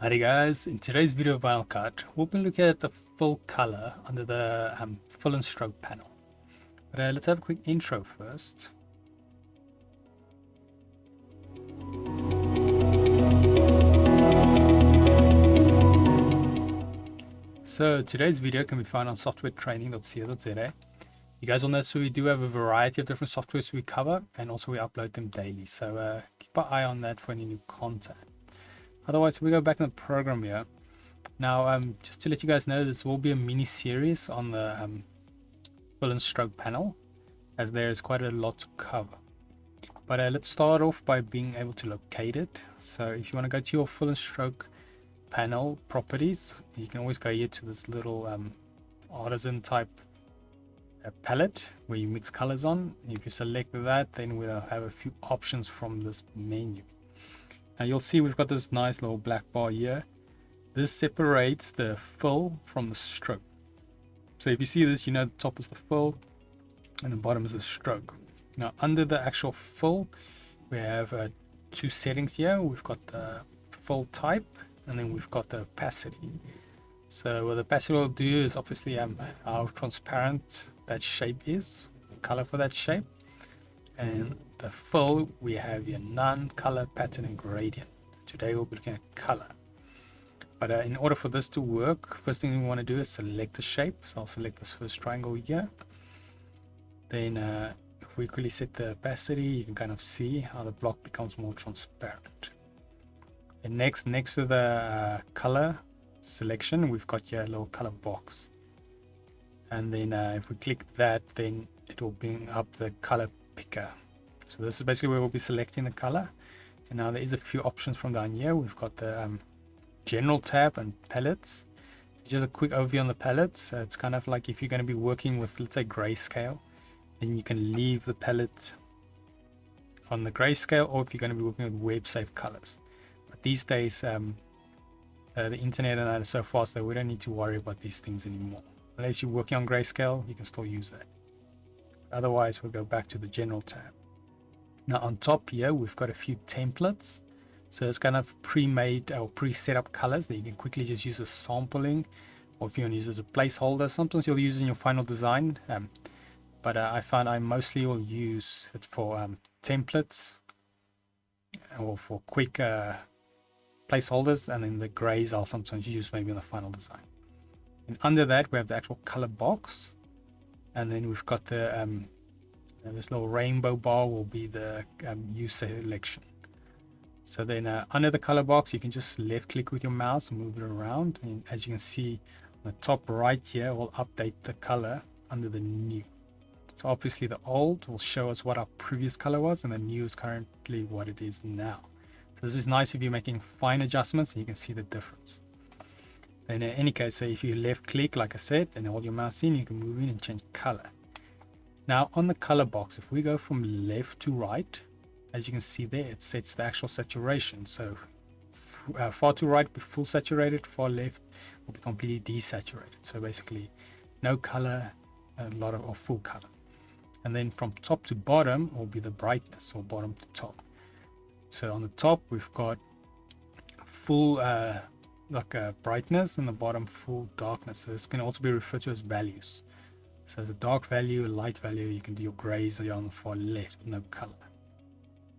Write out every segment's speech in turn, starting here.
Alrighty guys, in today's video of VinylCut, we'll be looking at the full color under the fill and stroke panel. But let's have a quick intro first. So today's video can be found on softwaretraining.co.za. You guys will notice we do have a variety of different softwares we cover, and also we upload them daily. So keep an eye on that for any new content. Otherwise, we go back in the program here. Now, just to let you guys know, this will be a mini series on the fill and stroke panel, as there is quite a lot to cover. But let's start off by being able to locate it. So if you want to go to your fill and stroke panel properties, you can always go here to this little artisan type palette where you mix colors on. If you select that, then we'll have a few options from this menu. Now you'll see we've got this nice little black bar here. This separates the fill from the stroke. So if you see this, you know the top is the fill and the bottom is the stroke. Now under the actual fill, we have two settings here. We've got the fill type, and then we've got the opacity. So what the opacity will do is obviously how transparent that shape is, the color for that shape. And the fill, we have your none, color, pattern, and gradient. Today we'll be looking at color. But in order for this to work, first thing we want to do is select the shape. So I'll select this first triangle here. Then if we quickly set the opacity, you can kind of see how the block becomes more transparent. And next to the color selection, we've got your little color box. And then if we click that, then it will bring up the color picker. So this is basically where we'll be selecting the color. And now there is a few options from down here. We've got the general tab and palettes. Just a quick overview on the palettes. It's kind of like if you're going to be working with, let's say, grayscale, then you can leave the palette on the grayscale, or if you're going to be working with web safe colors. But these days the internet and that is so fast that we don't need to worry about these things anymore. Unless you're working on grayscale, you can still use that. Otherwise, we'll go back to the general tab. Now on top here, we've got a few templates. So it's kind of pre-made or pre-set up colors that you can quickly just use as sampling, or if you want to use it as a placeholder. Sometimes you'll use it in your final design, but I found I mostly will use it for templates or for quick placeholders, and then the grays I'll sometimes use maybe in the final design. And under that we have the actual color box, and then we've got the this little rainbow bar will be the use selection. So then under the color box, you can just left click with your mouse and move it around, and as you can see on the top right here, will update the color under the new. So obviously the old will show us what our previous color was, and the new is currently what it is now. So this is nice if you're making fine adjustments and you can see the difference. Then in any case, so if you left click like I said and hold your mouse in, you can move in and change color. Now on the color box, if we go from left to right, as you can see there, it sets the actual saturation. So far to right will be full saturated, far left will be completely desaturated. So basically no color, a lot of or full color. And then from top to bottom will be the brightness, or bottom to top. So on the top we've got full brightness, and the bottom full darkness. So this can also be referred to as values. So as a dark value, a light value, you can do your grays on the far left with no color.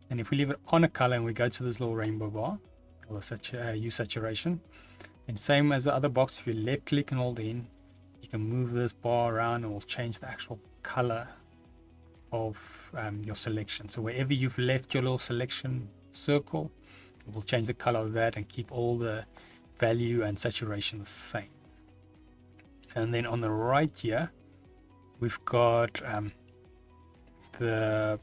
And if we leave it on a color and we go to this little rainbow bar, or use saturation, and same as the other box, if you left click and hold in, you can move this bar around and it will change the actual color of your selection. So wherever you've left your little selection circle, it will change the color of that and keep all the value and saturation the same. And then on the right here, we've got the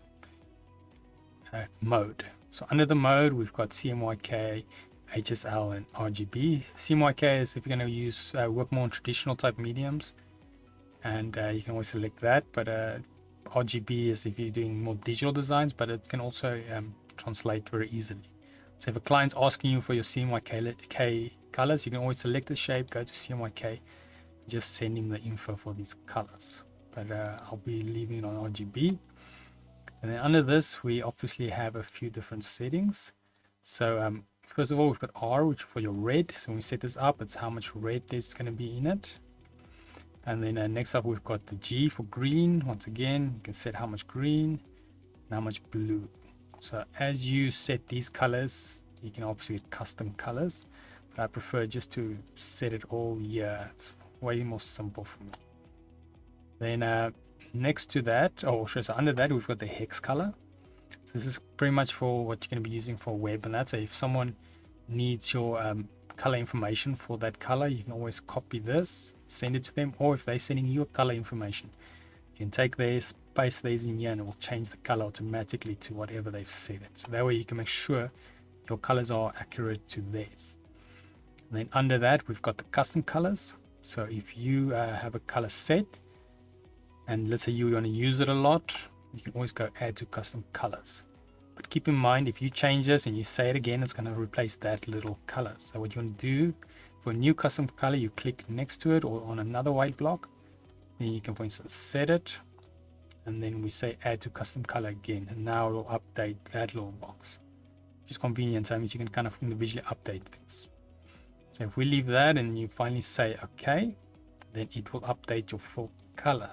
mode. So under the mode, we've got CMYK, HSL, and RGB. CMYK is if you're going to use work more on traditional type mediums, and you can always select that. But RGB is if you're doing more digital designs, but it can also translate very easily. So if a client's asking you for your CMYK colors, you can always select the shape, go to CMYK, just send him the info for these colors. But I'll be leaving it on RGB. And then under this, we obviously have a few different settings. So first of all, we've got R, which for your red. So when we set this up, it's how much red there's going to be in it. And then next up, we've got the G for green. Once again, you can set how much green and how much blue. So as you set these colors, you can obviously get custom colors, but I prefer just to set it all here. It's way more simple for me. Then next to that, so under that, we've got the hex color. So this is pretty much for what you're going to be using for web and that. So if someone needs your color information for that color, you can always copy this, send it to them, or if they're sending you color information, you can take theirs, paste theirs in here, and it will change the color automatically to whatever they've set it. So that way you can make sure your colors are accurate to theirs. And then under that, we've got the custom colors. So if you have a color set, and let's say you want to use it a lot, you can always go add to custom colors. But keep in mind, if you change this and you say it again, it's going to replace that little color. So what you want to do for a new custom color, you click next to it or on another white block. Then you can, for instance, set it. And then we say add to custom color again. And now it will update that little box. Which is convenient. So that means you can kind of individually update things. So if we leave that and you finally say OK, then it will update your full color.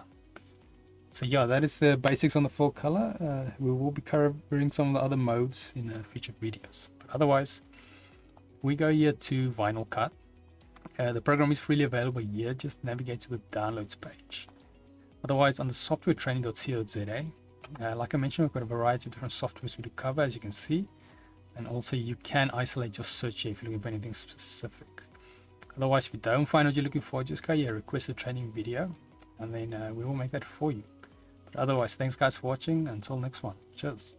So yeah, that is the basics on the full color. We will be covering some of the other modes in future videos. But otherwise, we go here to VinylCut. The program is freely available here. Just navigate to the downloads page. Otherwise, on the softwaretraining.co.za, like I mentioned, we've got a variety of different softwares we do cover, as you can see. And also you can isolate your search here if you're looking for anything specific. Otherwise, if you don't find what you're looking for, just go here, request a training video, and then we will make that for you. But otherwise, thanks guys for watching. Until next one. Cheers.